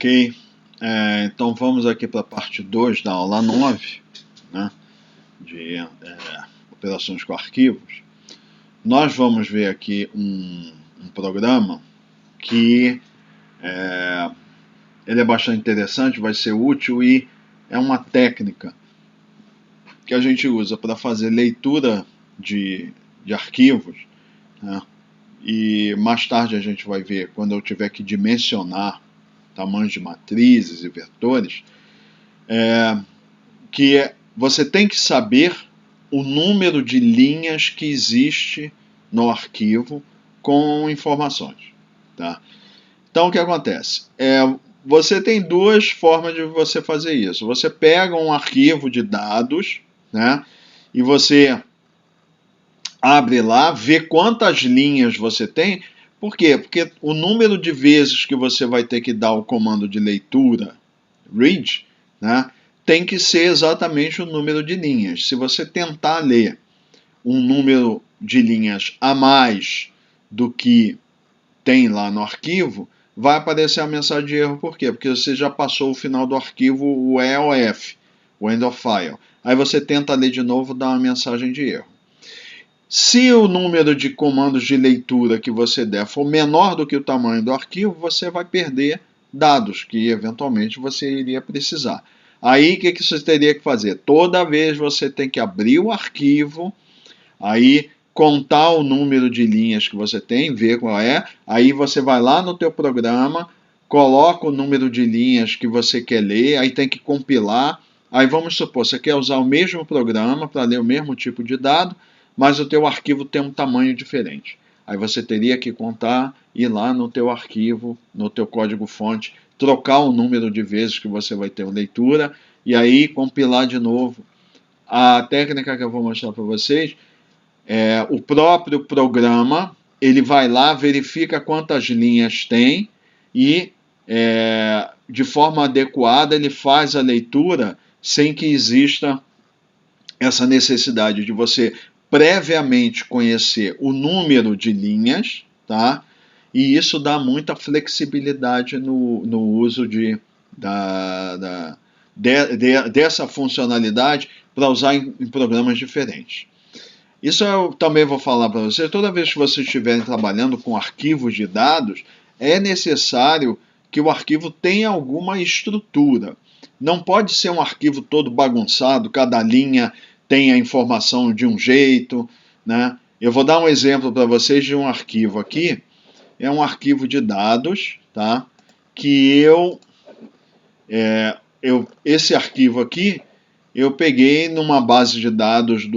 Ok, então vamos aqui para a parte 2 da aula 9, né, de operações com arquivos. Nós vamos ver aqui um programa que ele é bastante interessante, vai ser útil e é uma técnica que a gente usa para fazer leitura de arquivos, né, e mais tarde a gente vai ver quando eu tiver que dimensionar tamanhos de matrizes e vetores, que você tem que saber o número de linhas que existe no arquivo com informações. Tá? Então o que acontece? Você tem duas formas de você fazer isso. Você pega um arquivo de dados, né, e você abre lá, vê quantas linhas você tem. Por quê? Porque o número de vezes que você vai ter que dar o comando de leitura, read, né, tem que ser exatamente o número de linhas. Se você tentar ler um número de linhas a mais do que tem lá no arquivo, vai aparecer a mensagem de erro. Por quê? Porque você já passou o final do arquivo, o E ou F, o end of file. Aí você tenta ler de novo, dá uma mensagem de erro. Se o número de comandos de leitura que você der for menor do que o tamanho do arquivo, você vai perder dados que eventualmente você iria precisar. Aí o que você teria que fazer? Toda vez você tem que abrir o arquivo, aí contar o número de linhas que você tem, ver qual é, aí você vai lá no teu programa, coloca o número de linhas que você quer ler, aí tem que compilar. Aí vamos supor, você quer usar o mesmo programa para ler o mesmo tipo de dado, mas o teu arquivo tem um tamanho diferente. Aí você teria que contar, ir lá no teu arquivo, no teu código-fonte, trocar o número de vezes que você vai ter leitura, e aí compilar de novo. A técnica que eu vou mostrar para vocês, o próprio programa, ele vai lá, verifica quantas linhas tem e, de forma adequada, ele faz a leitura sem que exista essa necessidade de você previamente conhecer o número de linhas, tá? E isso dá muita flexibilidade no uso dessa funcionalidade para usar em programas diferentes. Isso eu também vou falar para vocês. Toda vez que vocês estiverem trabalhando com arquivos de dados, é necessário que o arquivo tenha alguma estrutura. Não pode ser um arquivo todo bagunçado, cada linha tem a informação de um jeito, né? Eu vou dar um exemplo para vocês de um arquivo aqui. É um arquivo de dados, tá? Que esse arquivo aqui eu peguei numa base de dados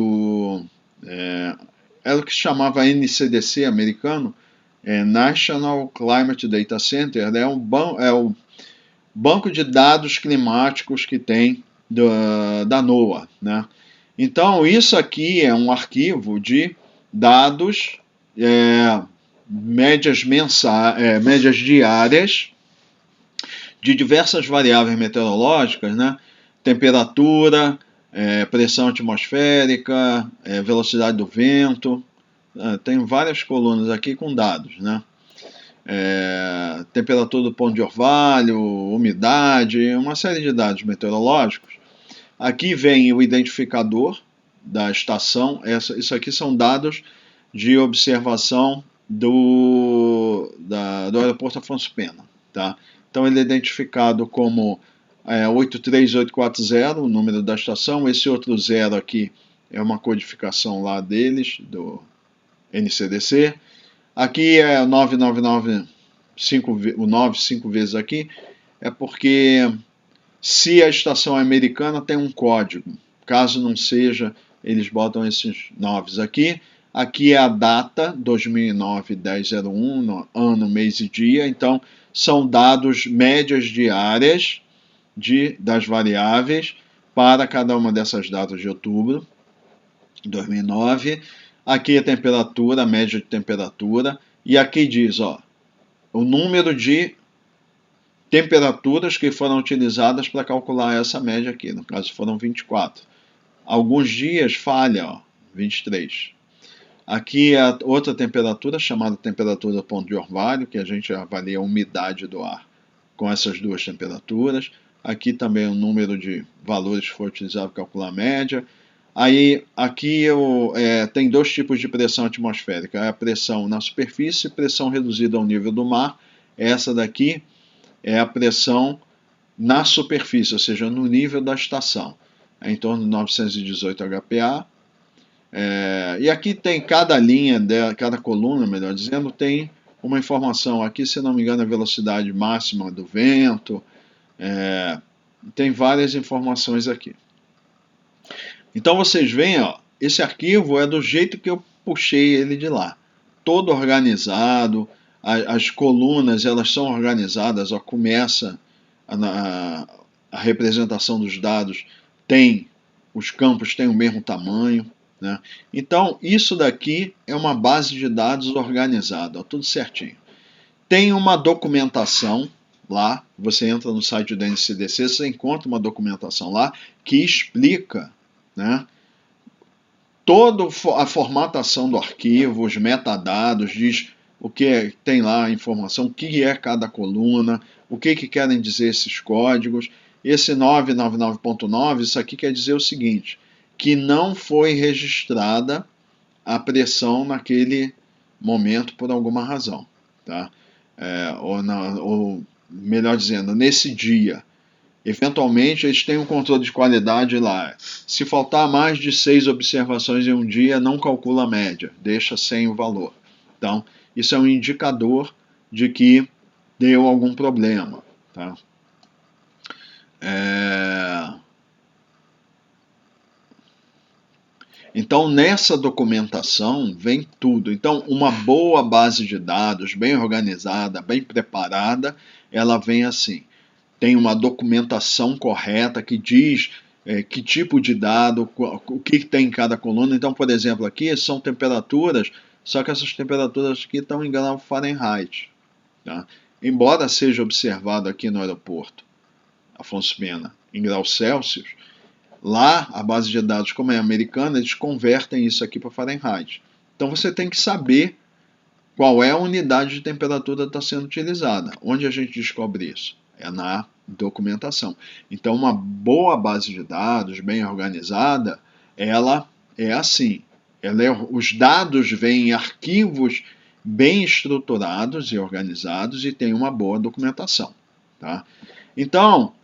era o que se chamava NCDC americano, National Climate Data Center, é o banco de dados climáticos que tem da NOAA, né? Então, isso aqui é um arquivo de dados, médias diárias, de diversas variáveis meteorológicas, né? Temperatura, pressão atmosférica, velocidade do vento. Tem várias colunas aqui com dados, né? Temperatura do ponto de orvalho, umidade, uma série de dados meteorológicos. Aqui vem o identificador da estação. Isso aqui são dados de observação do aeroporto Afonso Pena. Tá? Então ele é identificado como 83840, o número da estação. Esse outro zero aqui é uma codificação lá deles, do NCDC. Aqui é 999, o 9 5 vezes aqui, é porque se a estação é americana tem um código. Caso não seja, eles botam esses 9 aqui. Aqui é a data, 2009-10/01, ano, mês e dia. Então, são dados médias diárias das variáveis para cada uma dessas datas de outubro de 2009. Aqui a temperatura, a média de temperatura. E aqui diz, ó, o número de temperaturas que foram utilizadas para calcular essa média aqui. No caso, foram 24. Alguns dias falha, ó, 23. Aqui é outra temperatura, chamada temperatura do ponto de orvalho, que a gente avalia a umidade do ar com essas duas temperaturas. Aqui também o número de valores que foi utilizado para calcular a média. Aí, aqui tem dois tipos de pressão atmosférica, é a pressão na superfície e pressão reduzida ao nível do mar. Essa daqui é a pressão na superfície, ou seja, no nível da estação, é em torno de 918 HPa. E aqui tem cada linha, cada coluna, melhor dizendo, tem uma informação. Aqui, se não me engano, a velocidade máxima do vento, tem várias informações aqui. Então vocês veem, ó, esse arquivo é do jeito que eu puxei ele de lá, todo organizado, as colunas elas são organizadas, ó, começa a representação dos dados, os campos têm o mesmo tamanho, né? Então isso daqui é uma base de dados organizada, ó, tudo certinho. Tem uma documentação lá, você entra no site do NCDC, você encontra uma documentação lá que explica, né, toda a formatação do arquivo, os metadados, diz o que tem lá a informação, o que é cada coluna, o que querem dizer esses códigos. Esse 999.9, isso aqui quer dizer o seguinte, que não foi registrada a naquele momento por alguma razão, tá? Ou melhor dizendo, nesse dia. Eventualmente, eles têm um controle de qualidade lá. Se faltar mais de 6 observações em um dia, não calcula a média, deixa sem o valor. Então, isso é um indicador de que deu algum problema. Tá? Então, nessa documentação vem tudo. Então, uma boa base de dados, bem organizada, bem preparada, ela vem assim. Tem uma documentação correta que diz que tipo de dado, o que tem em cada coluna. Então, por exemplo, aqui são temperaturas, só que essas temperaturas aqui estão em grau Fahrenheit. Tá? Embora seja observado aqui no aeroporto Afonso Pena em graus Celsius, lá a base de dados, como é americana, eles convertem isso aqui para Fahrenheit. Então você tem que saber qual é a unidade de temperatura que está sendo utilizada. Onde a gente descobre isso? É na documentação. Então, uma boa base de dados, bem organizada, ela é assim. Os dados vêm em arquivos bem estruturados e organizados e tem uma boa documentação. Tá? Então,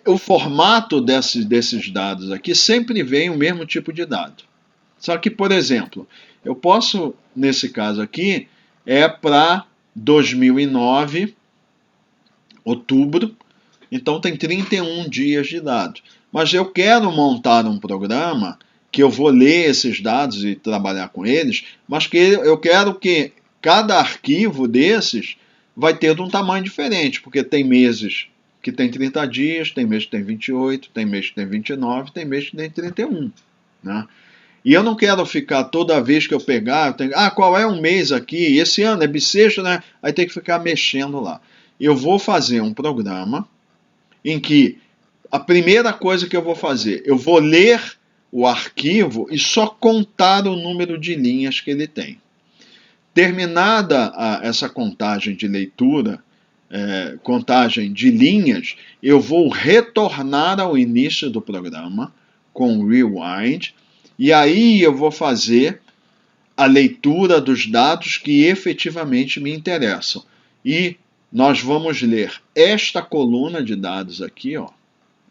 o formato desses dados aqui sempre vem o mesmo tipo de dado. Só que, por exemplo, eu posso, nesse caso aqui, para 2009, outubro, então tem 31 dias de dados. Mas eu quero montar um programa que eu vou ler esses dados e trabalhar com eles, mas que eu quero que cada arquivo desses vai ter um tamanho diferente, porque tem meses que tem 30 dias, tem mês que tem 28, tem mês que tem 29, tem mês que tem 31, né? E eu não quero ficar toda vez que eu pegar, qual é um mês aqui? Esse ano é bissexto, né? Aí tem que ficar mexendo lá. Eu vou fazer um programa em que a primeira coisa que eu vou fazer, eu vou ler o arquivo e só contar o número de linhas que ele tem. Terminada essa contagem de leitura, contagem de linhas, eu vou retornar ao início do programa com rewind, e aí eu vou fazer a leitura dos dados que efetivamente me interessam. E nós vamos ler esta coluna de dados aqui, ó,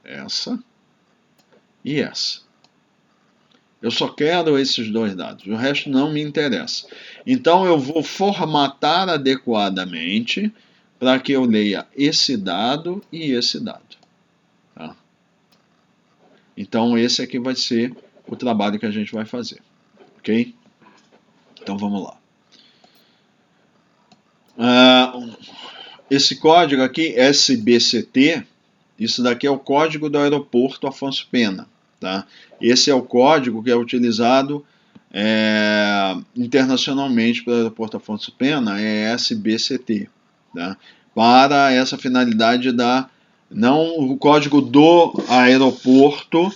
essa e essa. Eu só quero esses dois dados, o resto não me interessa. Então eu vou formatar adequadamente para que eu leia esse dado e esse dado. Tá? Então esse aqui vai ser o trabalho que a gente vai fazer. Ok? Então vamos lá. Esse código aqui, SBCT, isso daqui é o código do aeroporto Afonso Pena. Tá? Esse é o código que é utilizado internacionalmente pelo aeroporto Afonso Pena, é SBCT. Tá? Para essa finalidade não o código do aeroporto,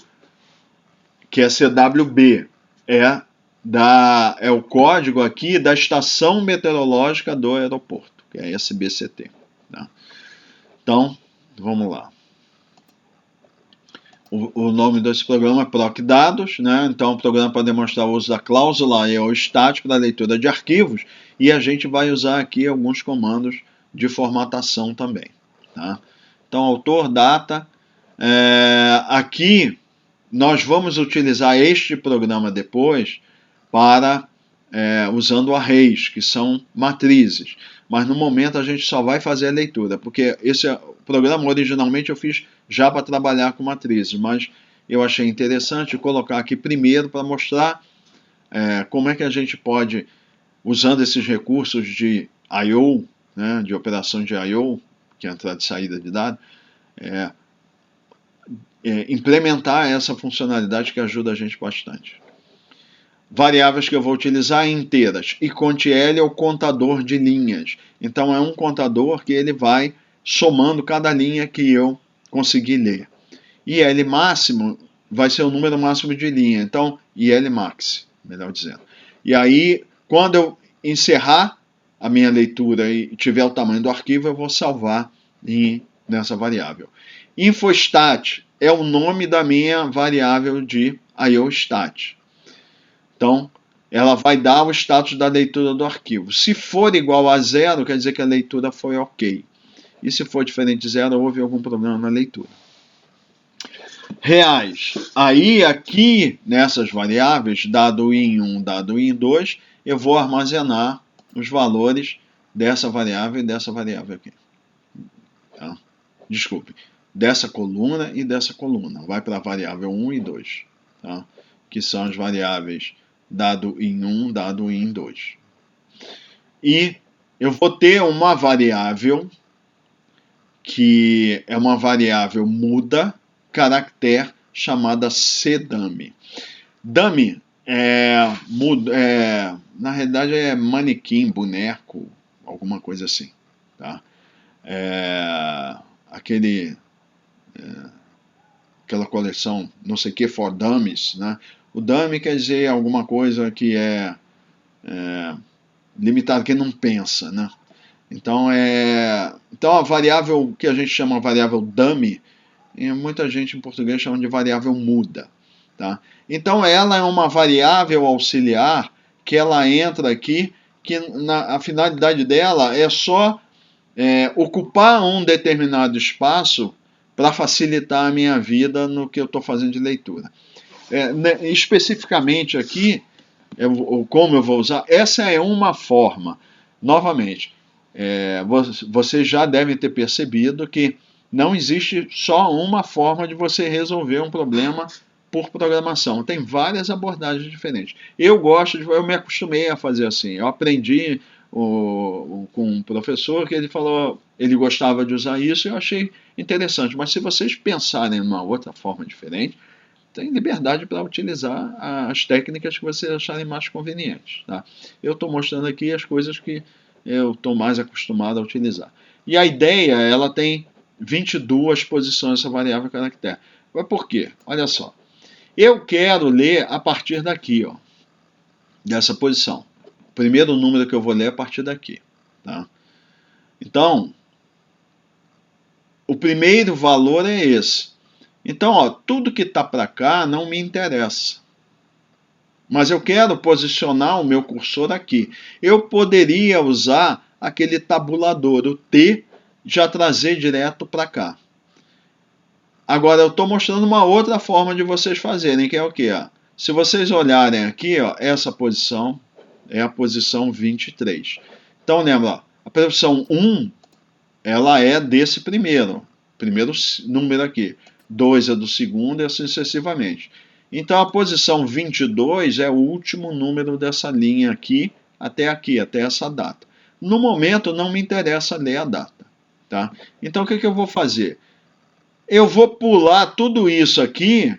que é CWB, é o código aqui da estação meteorológica do aeroporto, que é SBCT. Tá? Então, vamos lá. O nome desse programa é PROC-Dados, né? Então, o programa para demonstrar o uso da cláusula EOSTAT para leitura de arquivos, e a gente vai usar aqui alguns comandos de formatação também. Tá? Então, autor, data. Aqui, nós vamos utilizar este programa depois para usando arrays, que são matrizes. Mas no momento a gente só vai fazer a leitura, porque esse programa originalmente eu fiz já para trabalhar com matrizes, mas eu achei interessante colocar aqui primeiro para mostrar como é que a gente pode, usando esses recursos de I/O, né, de operação de I/O, que é a entrada e saída de dados, implementar essa funcionalidade que ajuda a gente bastante. Variáveis que eu vou utilizar inteiras. E cont_l é o contador de linhas. Então é um contador que ele vai somando cada linha que eu conseguir ler. E L máximo vai ser o número máximo de linha. Então, IL max, melhor dizendo. E aí, quando eu encerrar a minha leitura e tiver o tamanho do arquivo, eu vou salvar nessa variável. Infostat é o nome da minha variável de IOStat. Então, ela vai dar o status da leitura do arquivo. Se for igual a 0, quer dizer que a leitura foi ok. E se for diferente de 0, houve algum problema na leitura. Reais. Aí, aqui, nessas variáveis, dado em 1, dado em 2, eu vou armazenar os valores dessa variável e dessa variável aqui. Tá? Desculpe. Dessa coluna e dessa coluna. Vai para a variável 1 e 2. Tá? Que são as variáveis dado em 1, dado em 2. E eu vou ter uma variável que é uma variável muda, caractere, chamada cdummy. Dummy na realidade é manequim, boneco, alguma coisa assim. Tá? Aquela coleção, não sei o que, for dummies, né? O dummy quer dizer alguma coisa que é limitado, que não pensa, né? Então, a variável que a gente chama variável dummy, muita gente em português chama de variável muda. Tá? Então, ela é uma variável auxiliar que ela entra aqui, que a finalidade dela é só ocupar um determinado espaço para facilitar a minha vida no que eu estou fazendo de leitura. Especificamente aqui, como eu vou usar, essa é uma forma. Novamente, vocês já devem ter percebido que não existe só uma forma de você resolver um problema por programação. Tem várias abordagens diferentes. Eu me acostumei a fazer assim. Eu aprendi com um professor que ele falou, ele gostava de usar isso e eu achei interessante. Mas se vocês pensarem em uma outra forma diferente, tem liberdade para utilizar as técnicas que vocês acharem mais convenientes. Tá? Eu estou mostrando aqui as coisas que eu estou mais acostumado a utilizar. E a ideia, ela tem 22 posições, essa variável caractere. Mas por quê? Olha só. Eu quero ler a partir daqui, ó, dessa posição. O primeiro número que eu vou ler é a partir daqui. Tá? Então, o primeiro valor é esse. Então, ó, tudo que está para cá não me interessa. Mas eu quero posicionar o meu cursor aqui. Eu poderia usar aquele tabulador, o T, já trazer direto para cá. Agora, eu estou mostrando uma outra forma de vocês fazerem, que é o quê? Se vocês olharem aqui, ó, essa posição é a posição 23. Então, lembra, ó, a posição 1, ela é desse primeiro número aqui. 2 é do segundo e assim sucessivamente. Então, a posição 22 é o último número dessa linha aqui, até essa data. No momento, não me interessa ler a data. Tá? Então, o que eu vou fazer? Eu vou pular tudo isso aqui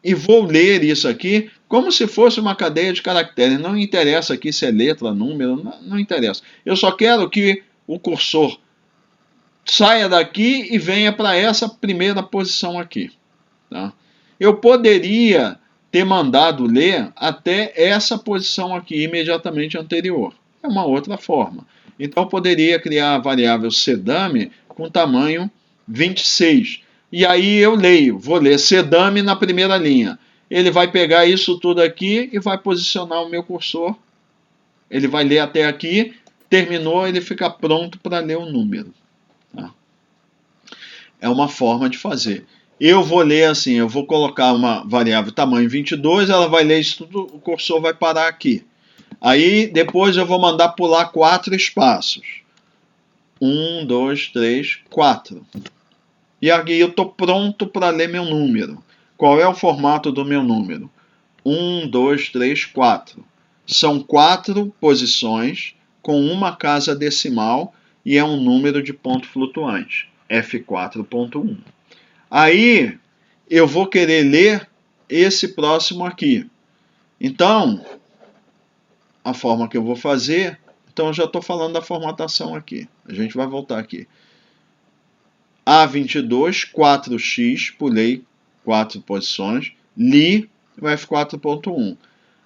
e vou ler isso aqui como se fosse uma cadeia de caracteres. Não interessa aqui se é letra, número, não interessa. Eu só quero que o cursor saia daqui e venha para essa primeira posição aqui. Tá? Eu poderia ter mandado ler até essa posição aqui imediatamente anterior. É uma outra forma. Então, eu poderia criar a variável cdummy com tamanho 26. E aí eu leio, vou ler sedame na primeira linha. Ele vai pegar isso tudo aqui e vai posicionar o meu cursor. Ele vai ler até aqui, terminou, ele fica pronto para ler o número. Tá? É uma forma de fazer. Eu vou ler assim, eu vou colocar uma variável tamanho 22, ela vai ler isso tudo, o cursor vai parar aqui. Aí depois eu vou mandar pular 4 espaços. 1, 2, 3, 4. E aqui eu estou pronto para ler meu número. Qual é o formato do meu número? 1, 2, 3, 4. São 4 posições com uma casa decimal e é um número de ponto flutuante, F4.1. Aí eu vou querer ler esse próximo aqui. Então, a forma que eu vou fazer, então eu já estou falando da formatação aqui. A gente vai voltar aqui. A22, 4x, pulei 4 posições, li o F4.1.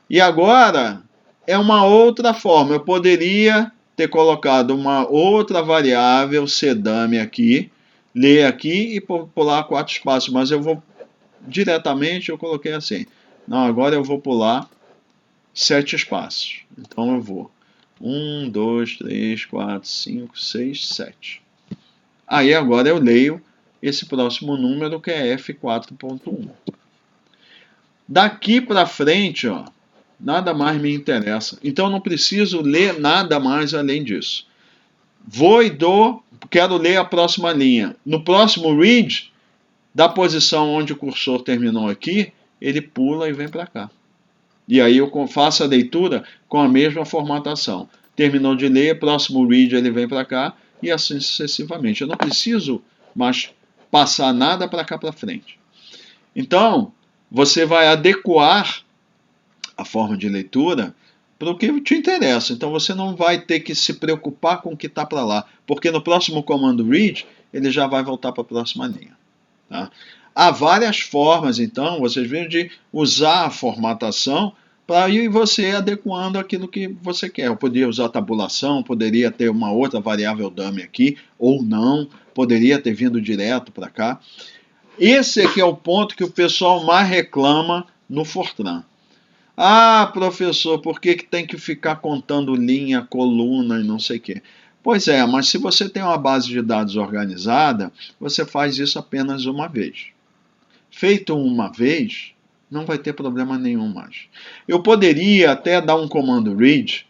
E agora é uma outra forma. Eu poderia ter colocado uma outra variável, sedame aqui, ler aqui e pular 4 espaços, mas eu vou diretamente, eu coloquei assim. Não, agora eu vou pular 7 espaços. Então eu vou 1, 2, 3, 4, 5, 6, 7. Aí agora eu leio esse próximo número que é F4.1. Daqui para frente, ó, nada mais me interessa. Então eu não preciso ler nada mais além disso. Vou e dou, quero ler a próxima linha. No próximo read, da posição onde o cursor terminou aqui, ele pula e vem para cá. E aí eu faço a leitura com a mesma formatação. Terminou de ler, próximo read ele vem para cá e assim sucessivamente. Eu não preciso mais passar nada para cá para frente. Então, você vai adequar a forma de leitura para o que te interessa. Então você não vai ter que se preocupar com o que está para lá, porque no próximo comando read ele já vai voltar para a próxima linha. Tá? Há várias formas, então, vocês viram, de usar a formatação para ir você adequando aquilo que você quer. Eu poderia usar tabulação, poderia ter uma outra variável dummy aqui, ou não, poderia ter vindo direto para cá. Esse aqui é o ponto que o pessoal mais reclama no Fortran. Ah, professor, por que tem que ficar contando linha, coluna e não sei o quê? Pois é, mas se você tem uma base de dados organizada, você faz isso apenas uma vez. Feito uma vez, não vai ter problema nenhum mais. Eu poderia até dar um comando read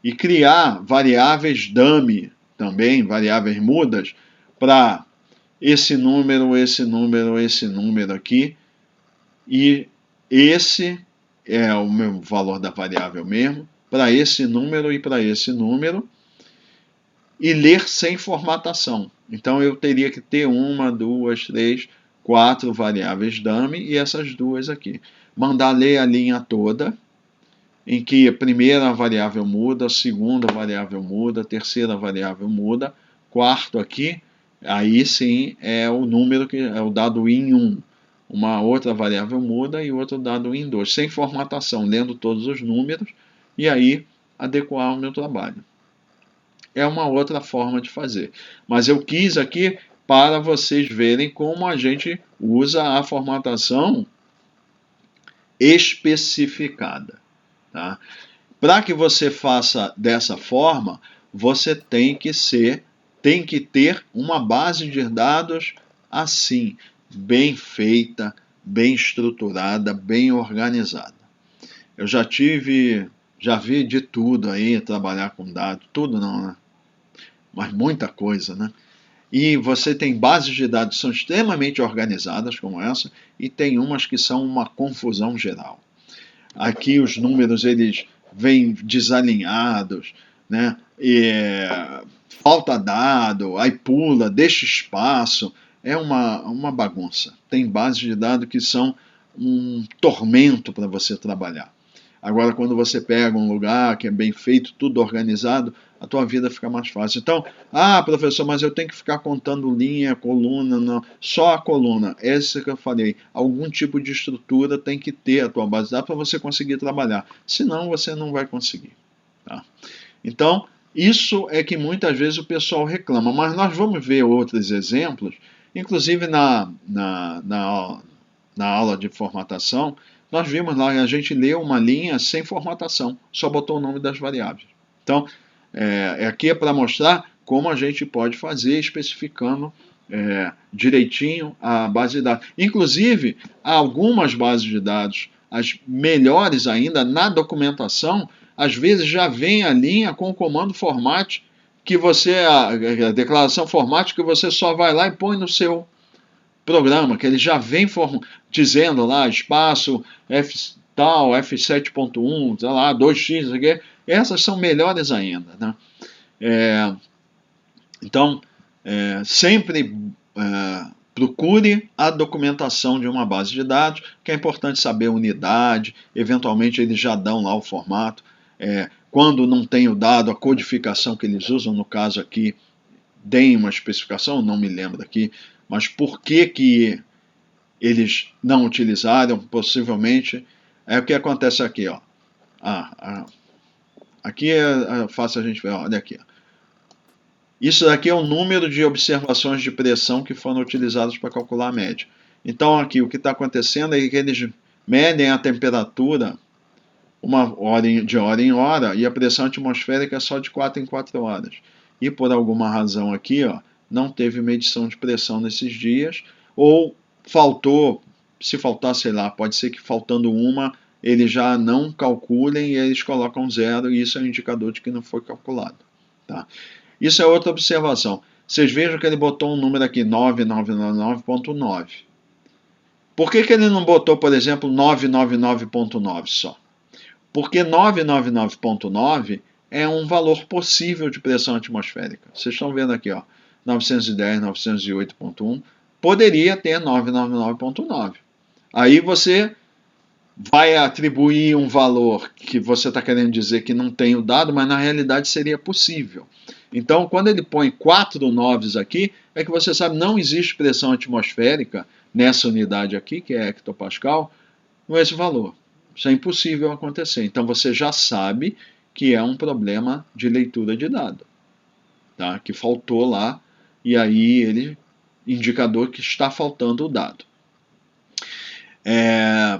e criar variáveis dummy também, variáveis mudas, para esse número, esse número, esse número aqui, e esse é o meu valor da variável mesmo, para esse número e para esse número, e ler sem formatação. Então eu teria que ter 1, 2, 3, 4 variáveis dummy e essas duas aqui. Mandar ler a linha toda, em que a primeira variável muda, a segunda variável muda, a terceira variável muda, quarto aqui, aí sim é o número que é o dado em 1. Uma outra variável muda e outro dado em 2, sem formatação, lendo todos os números, e aí adequar o meu trabalho. É uma outra forma de fazer. Mas eu quis aqui para vocês verem como a gente usa a formatação especificada. Tá? Para que você faça dessa forma, você tem que ter uma base de dados assim, bem feita, bem estruturada, bem organizada. Eu já vi de tudo aí, trabalhar com dados, tudo não, né? Mas muita coisa, né? E você tem bases de dados que são extremamente organizadas, como essa, e tem umas que são uma confusão geral. Aqui os números eles vêm desalinhados, né? Falta dado, aí pula, deixa espaço, é uma bagunça. Tem bases de dados que são um tormento para você trabalhar. Agora, quando você pega um lugar que é bem feito, tudo organizado, a tua vida fica mais fácil. Então, professor, mas eu tenho que ficar contando linha, coluna, não. Só a coluna. Essa que eu falei. Algum tipo de estrutura tem que ter a tua base de dados para você conseguir trabalhar. Senão, você não vai conseguir. Tá? Então, isso é que muitas vezes o pessoal reclama. Mas nós vamos ver outros exemplos Inclusive na aula de formatação, nós vimos lá, a gente leu uma linha sem formatação, só botou o nome das variáveis. Então, aqui é para mostrar como a gente pode fazer especificando direitinho a base de dados. Inclusive, algumas bases de dados, as melhores ainda, na documentação, às vezes já vem a linha com o comando format, que a declaração format que você só vai lá e põe no seu programa, que ele já vem dizendo lá, espaço, tal, F7.1, sei lá, 2x, aqui. Essas são melhores ainda, né? Então, sempre procure a documentação de uma base de dados, que é importante saber a unidade, eventualmente eles já dão lá o formato. Quando não tem o dado, a codificação que eles usam, no caso aqui, deem uma especificação, não me lembro aqui, mas por que eles não utilizaram, possivelmente, o que acontece aqui, ó. Aqui é fácil a gente ver, olha aqui. Isso daqui é o número de observações de pressão que foram utilizadas para calcular a média. Então aqui o que está acontecendo é que eles medem a temperatura de hora em hora e a pressão atmosférica é só de 4 em 4 horas. E por alguma razão aqui, ó, não teve medição de pressão nesses dias, ou faltou, se faltar, sei lá, pode ser que faltando uma, eles já não calculem e eles colocam 0, e isso é um indicador de que não foi calculado. Tá? Isso é outra observação. Vocês vejam que ele botou um número aqui, 9999.9. Por que ele não botou, por exemplo, 999.9 só? Porque 999.9 é um valor possível de pressão atmosférica. Vocês estão vendo aqui, ó, 910, 908.1, poderia ter 999.9. Aí você vai atribuir um valor que você está querendo dizer que não tem o dado, mas na realidade seria possível. Então, quando ele põe 4 noves aqui, é que você sabe, não existe pressão atmosférica nessa unidade aqui, que é hectopascal, com esse valor. Isso é impossível acontecer. Então você já sabe que é um problema de leitura de dado, tá? Que faltou lá, e aí ele indicador que está faltando o dado.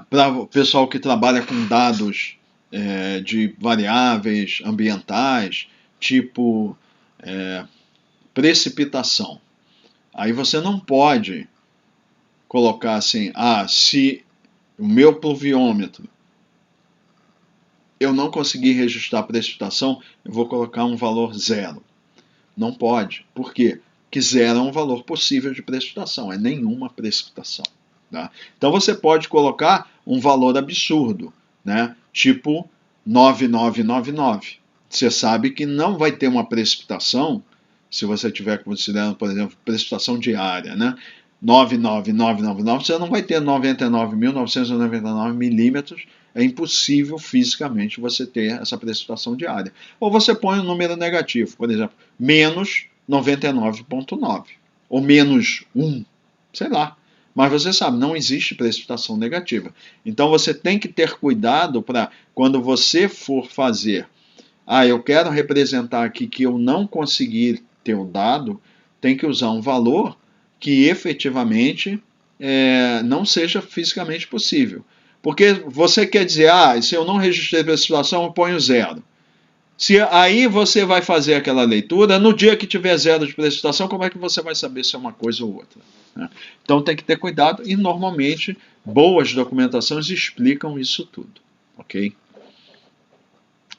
Para o pessoal que trabalha com dados de variáveis ambientais, tipo precipitação, aí você não pode colocar assim, se o meu pluviômetro eu não consegui registrar a precipitação, eu vou colocar um valor 0. Não pode. Por quê? Porque 0 é um valor possível de precipitação, é nenhuma precipitação. Tá? Então você pode colocar um valor absurdo, né? Tipo 9999. Você sabe que não vai ter uma precipitação, se você estiver considerando, por exemplo, precipitação diária, né? 99999, você não vai ter 99.999 milímetros. É impossível fisicamente você ter essa precipitação diária. Ou você põe um número negativo, por exemplo, menos 99.9, ou menos 1, sei lá. Mas você sabe, não existe precipitação negativa. Então você tem que ter cuidado para, quando você for fazer, eu quero representar aqui que eu não consegui ter o dado, tem que usar um valor que efetivamente não seja fisicamente possível. Porque você quer dizer, se eu não registrei a precipitação, eu ponho 0. Aí você vai fazer aquela leitura, no dia que tiver 0 de precipitação, como é que você vai saber se é uma coisa ou outra? Né? Então tem que ter cuidado, e normalmente boas documentações explicam isso tudo. Ok?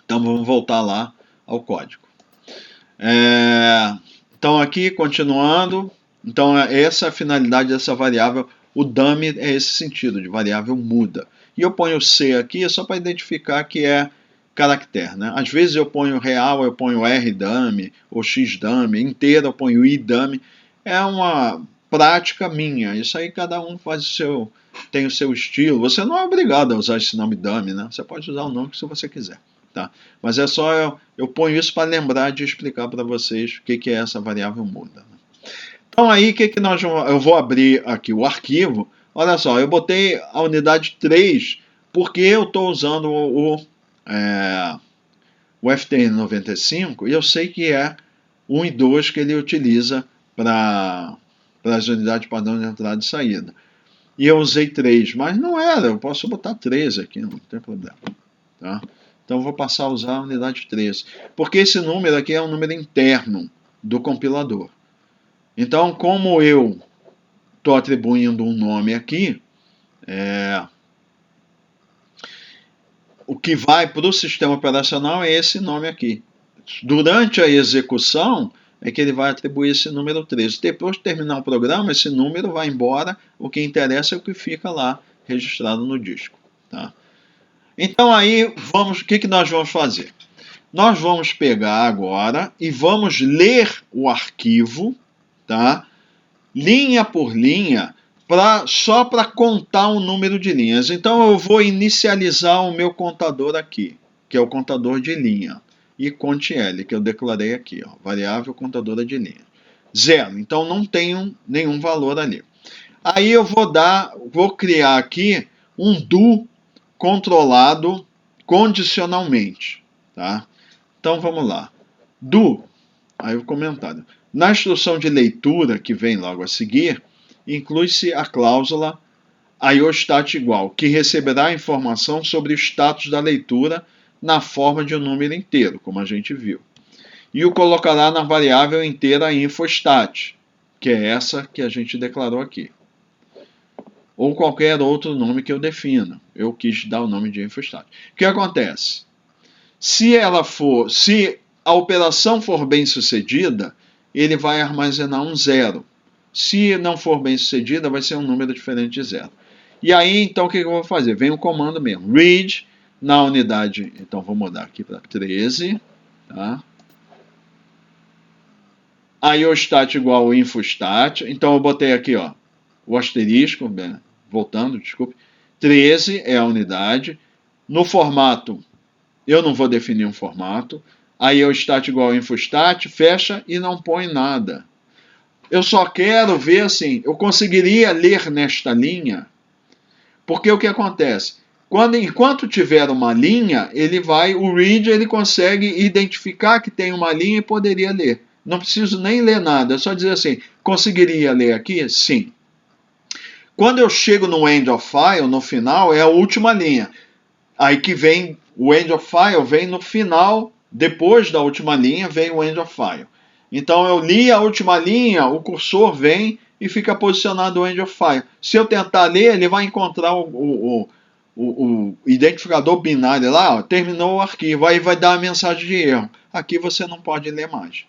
Então vamos voltar lá ao código. Então aqui, continuando, então essa é a finalidade dessa variável. O dummy é esse sentido, de variável muda. E eu ponho C aqui só para identificar que é caractere. Né? Às vezes eu ponho real, eu ponho R dummy, ou X dummy, inteira eu ponho I dummy. É uma prática minha. Isso aí cada um tem o seu estilo. Você não é obrigado a usar esse nome dummy, né? Você pode usar o nome que se você quiser. Tá? Mas é só eu ponho isso para lembrar de explicar para vocês o que é essa variável muda. Então aí eu vou abrir aqui o arquivo. Olha só, eu botei a unidade 3 porque eu estou usando o FTN95 e eu sei que é 1 e 2 que ele utiliza para para as unidades padrão de entrada e saída. E eu usei 3, mas não era, eu posso botar 13 aqui, não tem problema. Tá? Então eu vou passar a usar a unidade 13, porque esse número aqui é um número interno do compilador. Então, como eu estou atribuindo um nome aqui, o que vai para o sistema operacional é esse nome aqui. Durante a execução é que ele vai atribuir esse número 13. Depois de terminar o programa, esse número vai embora, o que interessa é o que fica lá registrado no disco. Tá? Então aí, o que nós vamos fazer? Nós vamos pegar agora e vamos ler o arquivo, tá? Linha por linha, só para contar o número de linhas. Então eu vou inicializar o meu contador aqui, que é o contador de linha, e conte L, que eu declarei aqui, ó, variável contadora de linha. 0, então não tenho nenhum valor ali. Aí eu vou criar aqui um do controlado condicionalmente, tá? Então vamos lá. Do, aí o comentário. Na instrução de leitura que vem logo a seguir, inclui-se a cláusula IOSTAT igual, que receberá a informação sobre o status da leitura na forma de um número inteiro, como a gente viu. E o colocará na variável inteira InfoStat, que é essa que a gente declarou aqui. Ou qualquer outro nome que eu defina. Eu quis dar o nome de InfoStat. O que acontece? Se a operação for bem sucedida, ele vai armazenar um 0. Se não for bem sucedida, vai ser um número diferente de 0. E aí, então, o que eu vou fazer? Vem o comando mesmo. Read na unidade. Então, vou mudar aqui para 13. Tá? IOSTAT igual ao InfoStat. Então, eu botei aqui, ó, o asterisco, voltando, desculpe. 13 é a unidade. No formato, eu não vou definir um formato. Aí eu stat igual ao InfoStat, fecha e não põe nada. Eu só quero ver assim, eu conseguiria ler nesta linha, porque o que acontece? Enquanto tiver uma linha, o read ele consegue identificar que tem uma linha e poderia ler. Não preciso nem ler nada, é só dizer assim, conseguiria ler aqui? Sim. Quando eu chego no end of file, no final, é a última linha. Aí que vem o end of file, vem no final, depois da última linha, vem o end of file. Então eu li a última linha, o cursor vem e fica posicionado o end of file. Se eu tentar ler, ele vai encontrar o identificador binário lá, ó, terminou o arquivo, aí vai dar a mensagem de erro. Aqui você não pode ler mais.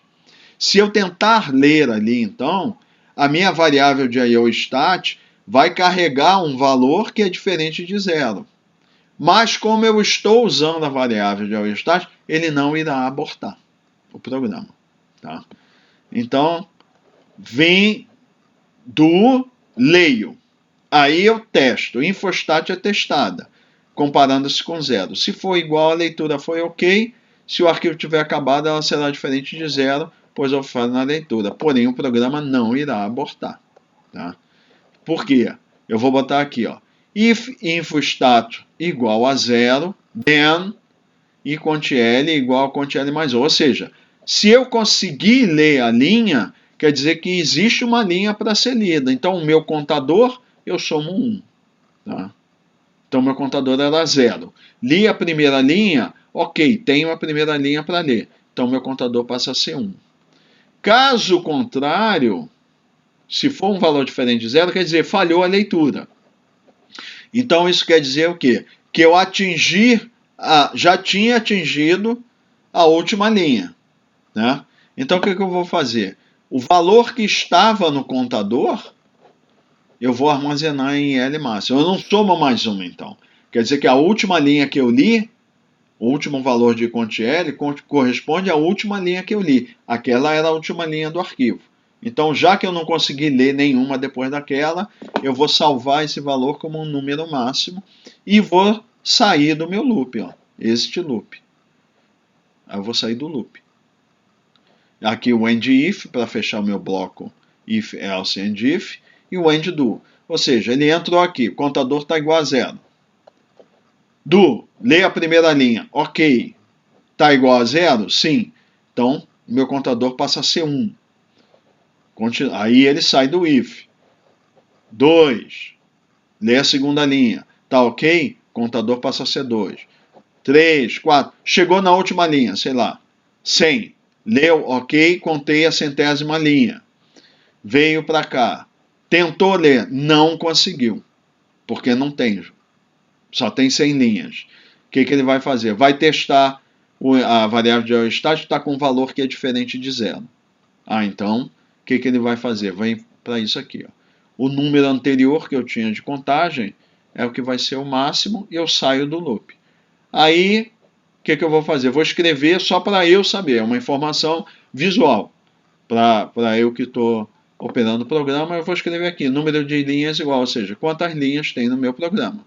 Se eu tentar ler ali, então, a minha variável de IOSTAT vai carregar um valor que é diferente de 0. Mas como eu estou usando a variável de IOSTAT, ele não irá abortar o programa. Tá? Então, vem do leio. Aí eu testo. InfoStat é testada, comparando-se com 0. Se for igual, a leitura foi ok. Se o arquivo tiver acabado, ela será diferente de 0, pois eu falho na leitura. Porém, o programa não irá abortar. Tá? Por quê? Eu vou botar aqui, ó. If InfoStat igual a 0, then e conte L igual a conte L mais 1. Ou seja, se eu conseguir ler a linha, quer dizer que existe uma linha para ser lida. Então, o meu contador, eu somo 1. Tá? Então, meu contador era 0. Li a primeira linha, ok, tenho a primeira linha para ler. Então, meu contador passa a ser 1. Caso contrário, se for um valor diferente de 0, quer dizer, falhou a leitura. Então, isso quer dizer o quê? Que eu já tinha atingido a última linha. Né? Então, o que eu vou fazer? O valor que estava no contador, eu vou armazenar em L máximo. Eu não somo mais uma, então. Quer dizer que a última linha que eu li, o último valor de conte L, corresponde à última linha que eu li. Aquela era a última linha do arquivo. Então, já que eu não consegui ler nenhuma depois daquela, eu vou salvar esse valor como um número máximo e vou sair do meu loop, ó, exit loop. Aí eu vou sair do loop. Aqui o end if, para fechar o meu bloco if, else, and if, e o end do. Ou seja, ele entrou aqui, o contador está igual a 0. Do, lê a primeira linha, ok. Está igual a 0? Sim. Então, meu contador passa a ser 1. Aí ele sai do if. 2. Lê a segunda linha. Tá ok? Contador passa a ser 2. 3, 4. Chegou na última linha, sei lá. 100. Leu, ok, contei a centésima linha. Veio para cá. Tentou ler, não conseguiu. Porque não tem. Só tem 100 linhas. O que ele vai fazer? Vai testar a variável de estático, está com um valor que é diferente de zero. Então, o que ele vai fazer? Vai para isso aqui. Ó. O número anterior que eu tinha de contagem é o que vai ser o máximo e eu saio do loop. Aí, o que eu vou fazer? Eu vou escrever só para eu saber, é uma informação visual. Para eu que estou operando o programa, eu vou escrever aqui, número de linhas igual, ou seja, quantas linhas tem no meu programa,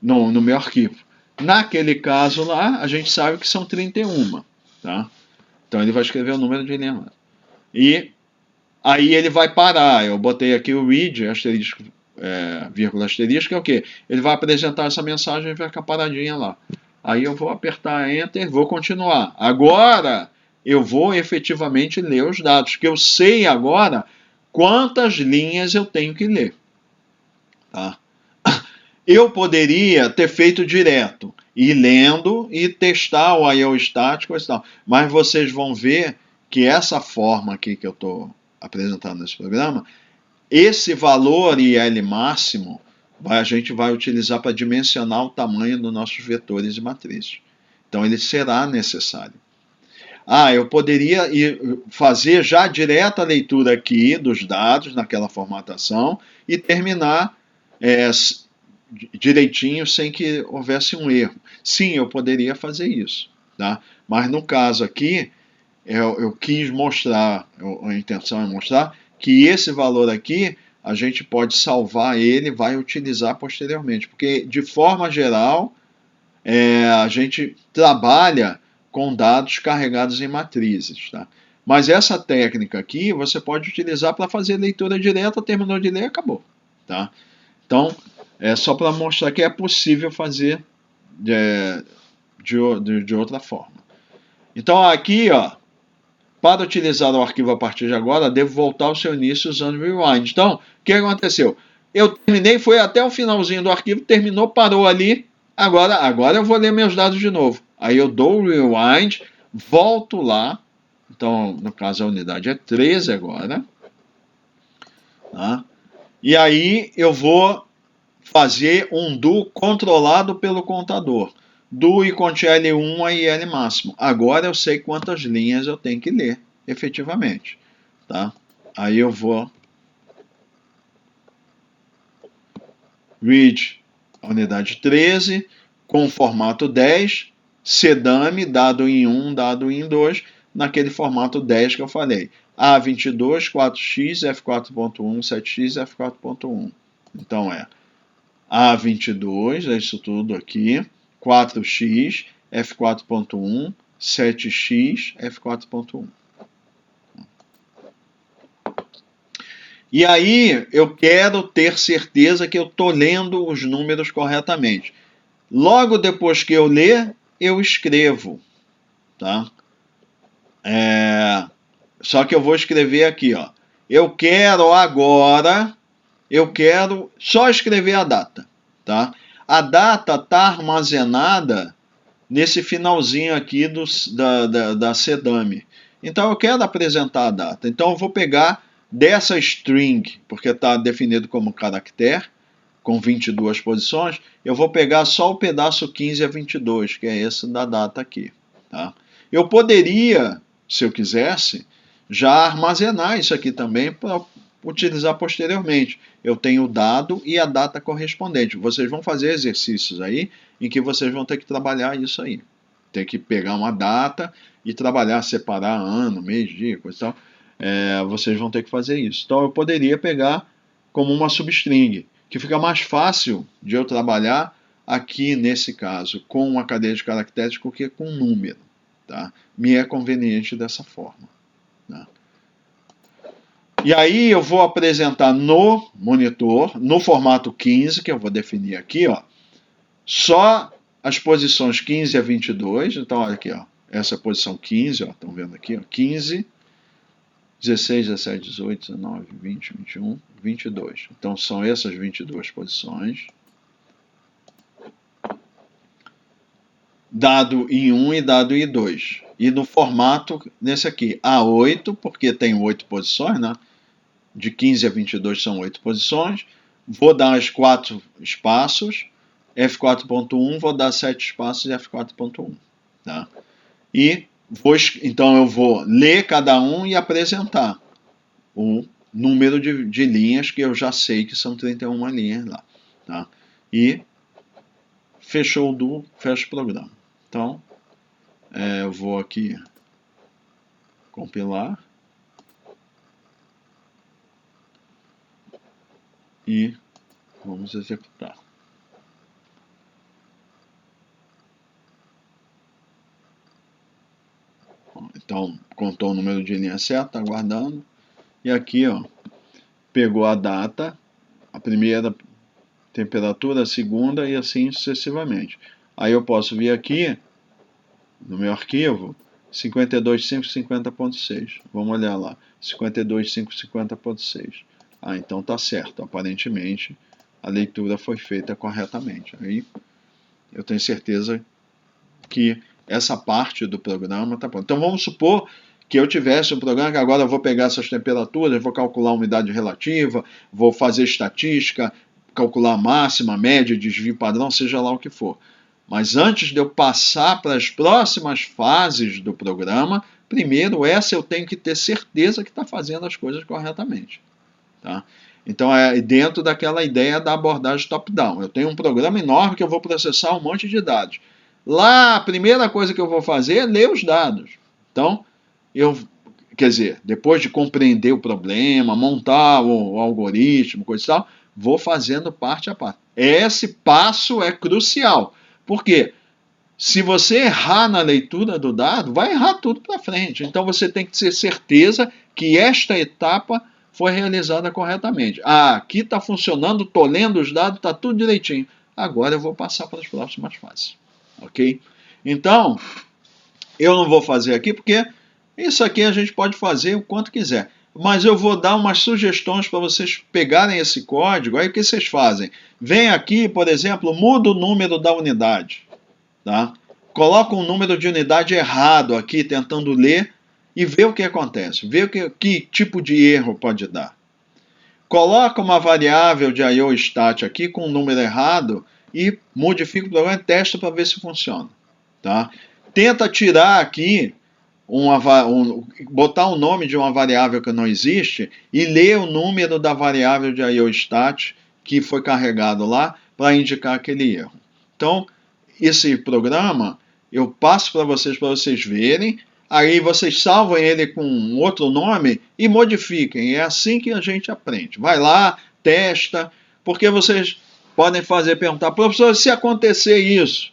no meu arquivo. Naquele caso lá, a gente sabe que são 31, tá? Então ele vai escrever o número de linhas lá. E aí ele vai parar, eu botei aqui o read, asterisco, vírgula asterisco, é o quê? Ele vai apresentar essa mensagem e vai ficar paradinha lá. Aí eu vou apertar Enter, vou continuar. Agora eu vou efetivamente ler os dados, que eu sei agora quantas linhas eu tenho que ler. Tá? Eu poderia ter feito direto, ir lendo e testar o I/O estático e tal. Mas vocês vão ver que essa forma aqui que eu estou apresentando nesse programa, esse valor IL máximo, a gente vai utilizar para dimensionar o tamanho dos nossos vetores e matrizes. Então ele será necessário. Eu poderia fazer já direto a leitura aqui dos dados naquela formatação e terminar direitinho sem que houvesse um erro. Sim, eu poderia fazer isso, tá? Mas no caso aqui, eu quis mostrar, a intenção é mostrar que esse valor aqui a gente pode salvar ele e vai utilizar posteriormente, porque de forma geral a gente trabalha com dados carregados em matrizes, tá? Mas essa técnica aqui você pode utilizar para fazer leitura direta, terminou de ler, acabou, tá? Então, é só para mostrar que é possível fazer de outra forma. Então, aqui, ó, para utilizar o arquivo a partir de agora, devo voltar ao seu início usando o rewind. Então, o que aconteceu? Eu terminei, foi até o finalzinho do arquivo, terminou, parou ali. Agora eu vou ler meus dados de novo. Aí eu dou o rewind, volto lá. Então, no caso, a unidade é 13 agora. Tá? E aí eu vou fazer um do controlado pelo contador. Do e conte L1 a IL máximo. Agora eu sei quantas linhas eu tenho que ler, efetivamente. Tá? Aí eu vou read a unidade 13, com formato 10, sedame, dado em 1, dado em 2, naquele formato 10 que eu falei. A22, 4x, F4.1, 7x, F4.1. Então A22, é isso tudo aqui, 4x, F4.1, 7x, F4.1. E aí eu quero ter certeza que eu estou lendo os números corretamente. Logo depois que eu ler, eu escrevo. Tá? Só que eu vou escrever aqui, ó. Eu quero só escrever a data. Tá? A data está armazenada nesse finalzinho aqui da sedame. Então eu quero apresentar a data. Então eu vou pegar dessa string, porque está definido como caractere, com 22 posições, eu vou pegar só o pedaço 15 a 22, que é esse da data aqui. Tá? Eu poderia, se eu quisesse, já armazenar isso aqui também para utilizar posteriormente. Eu tenho o dado e a data correspondente. Vocês vão fazer exercícios aí em que vocês vão ter que trabalhar isso aí. Tem que pegar uma data e trabalhar, separar ano, mês, dia, coisa e tal. Vocês vão ter que fazer isso. Então eu poderia pegar como uma substring, que fica mais fácil de eu trabalhar aqui nesse caso com uma cadeia de caracteres do que com um número. Tá? Me é conveniente dessa forma. Tá? E aí eu vou apresentar no monitor, no formato 15, que eu vou definir aqui, ó, só as posições 15 a 22. Então olha aqui, ó, essa é a posição 15, ó, estão vendo aqui, ó, 15, 16, 17, 18, 19, 20, 21, 22. Então são essas 22 posições. Dado em 1 e dado em 2. E no formato, nesse aqui, A8, porque tem 8 posições, né? De 15 a 22 são 8 posições. Vou dar os 4 espaços, F4.1, vou dar 7 espaços e F4.1. Tá? E então eu vou ler cada um e apresentar o número de linhas que eu já sei que são 31 linhas lá. Tá? E fechou o do, fecha o programa. Então, eu vou aqui compilar e vamos executar. Então, contou o número de linha certa, aguardando. E aqui, ó, pegou a data, a primeira temperatura, a segunda e assim sucessivamente. Aí eu posso vir aqui, no meu arquivo, 52.550.6. Vamos olhar lá, 52.550.6. Ah, então tá certo, aparentemente a leitura foi feita corretamente. Aí eu tenho certeza que essa parte do programa está pronta. Então vamos supor que eu tivesse um programa que agora eu vou pegar essas temperaturas, vou calcular a umidade relativa, vou fazer estatística, calcular a máxima, a média, desvio padrão, seja lá o que for. Mas antes de eu passar para as próximas fases do programa, primeiro essa eu tenho que ter certeza que está fazendo as coisas corretamente. Tá? Então é dentro daquela ideia da abordagem top-down. Eu tenho um programa enorme que eu vou processar um monte de dados. Lá, a primeira coisa que eu vou fazer é ler os dados. Então, quer dizer, depois de compreender o problema, montar o algoritmo, coisa e tal, vou fazendo parte a parte. Esse passo é crucial. Por quê? Se você errar na leitura do dado, vai errar tudo para frente. Então você tem que ter certeza que esta etapa foi realizada corretamente. Ah, aqui está funcionando, estou lendo os dados, está tudo direitinho. Agora eu vou passar para as próximas fases. Ok? Então, eu não vou fazer aqui porque isso aqui a gente pode fazer o quanto quiser. Mas eu vou dar umas sugestões para vocês pegarem esse código. Aí o que vocês fazem? Vem aqui, por exemplo, muda o número da unidade. Tá? Coloca um número de unidade errado aqui, tentando ler, e vê o que acontece. Vê que tipo de erro pode dar. Coloca uma variável de I/O stat aqui com um número errado e modifica o programa e testa para ver se funciona. Tá? Tenta tirar aqui, botar o nome de uma variável que não existe e ler o número da variável de I/O stat que foi carregado lá para indicar aquele erro. Então, esse programa eu passo para vocês verem, aí vocês salvam ele com outro nome e modifiquem. É assim que a gente aprende. Vai lá, testa, porque vocês podem perguntar, professor, se acontecer isso,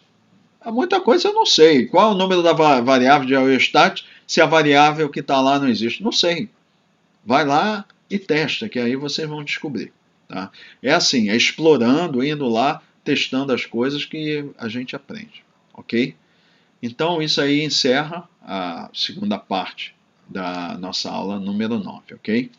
muita coisa eu não sei. Qual é o número da variável de I/O-stat se a variável que está lá não existe? Não sei. Vai lá e testa, que aí vocês vão descobrir. Tá? É assim, é explorando, indo lá, testando as coisas que a gente aprende. Ok? Então, isso aí encerra a segunda parte da nossa aula número 9, ok?